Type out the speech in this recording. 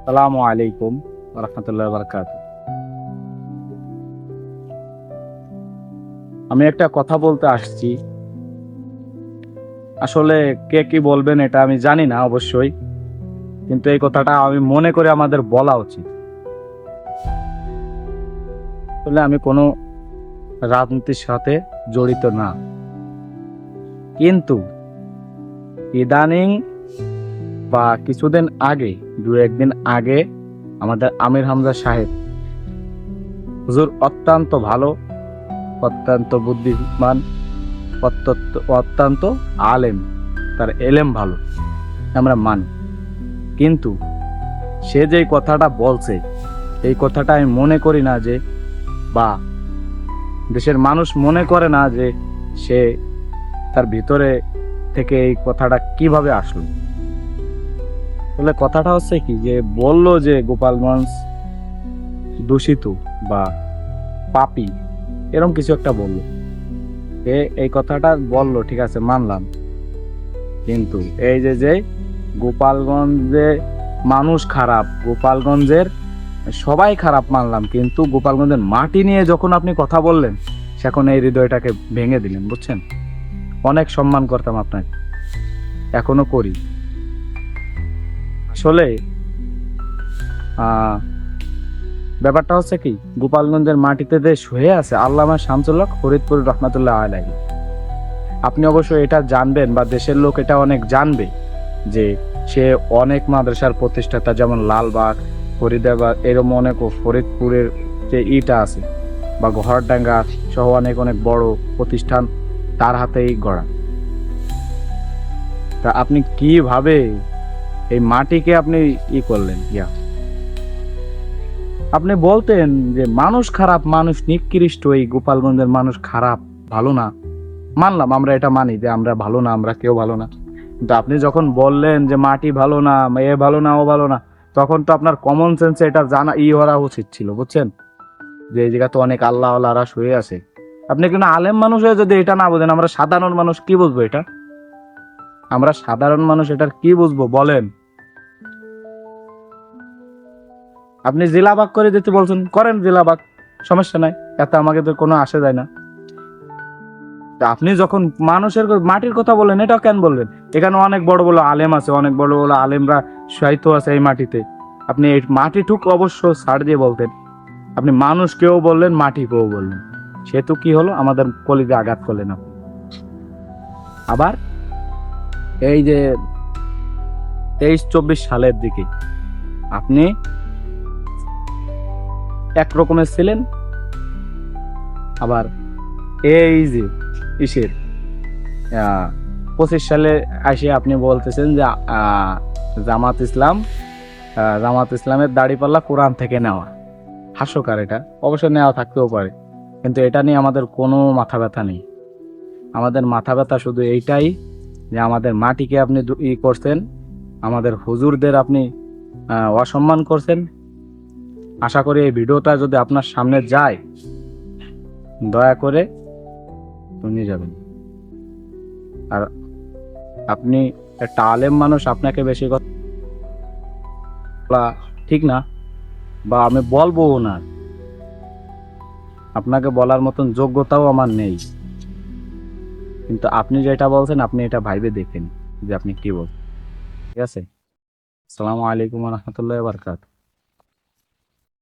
আসসালামু আলাইকুম রহমতুল্লাহ বারকাত। আমি একটা কথা বলতে আসছি। আসলে কে কি বলবেন এটা আমি জানি না অবশ্যই, কিন্তু এই কথাটা আমি মনে করি আমাদের বলা উচিত। আসলে আমি কোনো রাজনীতির সাথে জড়িত না, কিন্তু ইদানিং বা কিছুদিন আগে, দু একদিন আগে আমাদের আমির হামজা সাহেব হুজুর অত্যন্ত ভালো, অত্যন্ত বুদ্ধিমান, অত্যন্ত আলেম, তার এলেম ভালো, আমরা মানি। কিন্তু সে যে কথাটা বলছে, এই কথাটা আমি মনে করি না যে, বা দেশের মানুষ মনে করে না যে সে তার ভিতরে থেকে এই কথাটা কিভাবে আসলো। তাহলে কথাটা হচ্ছে কি, যে বললো যে গোপালগঞ্জ দূষিত বা পাপী, এরকম কিছু একটা বললো। এই কথাটা বললো, ঠিক আছে, মানলাম। কিন্তু এই যে যে গোপালগঞ্জে মানুষ খারাপ, গোপালগঞ্জের সবাই খারাপ, মানলাম, কিন্তু গোপালগঞ্জের মাটি নিয়ে যখন আপনি কথা বললেন, সেখন এই হৃদয়টাকে ভেঙে দিলেন, বুঝছেন। অনেক সম্মান করতাম আপনাকে, এখনো করি। আসলে আহ ব্যাপারটা হচ্ছে কি, গোপালগঞ্জের মাটিতে যে শুয়ে আছে আল্লামা শামসুল হক ফরিদপুর রহমাতুল্লাহ আলাইহি, আপনি অবশ্যই এটা জানবেন বা দেশের লোক এটা অনেক জানবে যে সে অনেক মাদ্রাসার প্রতিষ্ঠাতা, যেমন লালবাগ, ফরিদাবাদ, এরকম অনেক, ফরিদপুরের যে ইটা আছে বা ঘরডাঙ্গা সহ অনেক অনেক বড় প্রতিষ্ঠান তার হাতেই গড়া। তা আপনি কিভাবে এই মাটিকে আপনি করলেন আপনি বলতেন যে মানুষ খারাপ, মানুষ নিকৃষ্ট, এই গোপালগঞ্জের মানুষ খারাপ, ভালো না, মানলাম, আমরা এটা মানি যে আমরা ভালো না, আমরা কেউ ভালো না। কিন্তু আপনি যখন বললেন যে মাটি ভালো না, এ ভালো না, ও ভালো না, তখন তো আপনার কমন সেন্সে এটা জানা হওয়া উচিত ছিল, বুঝছেন, যে এই জায়গা তো অনেক আল্লাহ আল্লাহরা শুয়ে আছে। আপনি কিন্তু আলেম মানুষ হয়ে যদি এটা না বোঝেন, আমরা সাধারণ মানুষ কি বুঝবো এটা? আমরা সাধারণ মানুষ এটার কি বুঝবো বলেন? আপনি জেলা ভাগ করে দিতে বলছেন, করেন জেলা ভাগ, সমস্যা নাই, এত আমাকে তো কোনো আসে যায় না। তা আপনি যখন মানুষের মাটির কথা বললেন, এটাও কেন বললেন? এখানে অনেক বড় বড় আলেম আছে, অনেক বড় বড় আলেমরা সাহিত্য আছে এই মাটিতে। আপনি এই মাটিটুক অবশ্য ছাড় দিয়ে বলতেন। আপনি মানুষকেও বললেন, মাটিকেও বললেন, সেহেতু কি হলো, আমাদের কলিজে আঘাত করলেন আপনি। আবার এই যে 23-24 সালের দিকে আপনি এক রকমের ছিলেন, আবার এই যে ইসের 25 সালে আসে আপনি বলতেছেন যে জামাত ইসলাম, জামাত ইসলামের দাড়িপাল্লা কোরআন থেকে নেওয়া। হাস্যকর, এটা অবশ্য নেওয়া থাকতেও পারে, কিন্তু এটা নিয়ে আমাদের কোনো মাথা ব্যথা নেই। আমাদের মাথা ব্যথা শুধু এইটাই যে আমাদের মাটিকে আপনি করছেন, আমাদের হুজুরদের আপনি অসম্মান করছেন। আশা করি এই ভিডিওটা যদি আপনার সামনে যায়, দয়া করে শুনে যাবেন। আর আপনি একটা আলেম মানুষ, আপনাকে বেশি কথা বলা ঠিক না, বা আমি বলবো না, আপনাকে বলার মতন যোগ্যতাও আমার নেই। কিন্তু আপনি যেটা বলছেন, আপনি এটা ভাইবে দেখেন যে আপনি কি বলছেন। ঠিক আছে। আসসালামু আলাইকুম রহমতুল্লাহ বারকাত।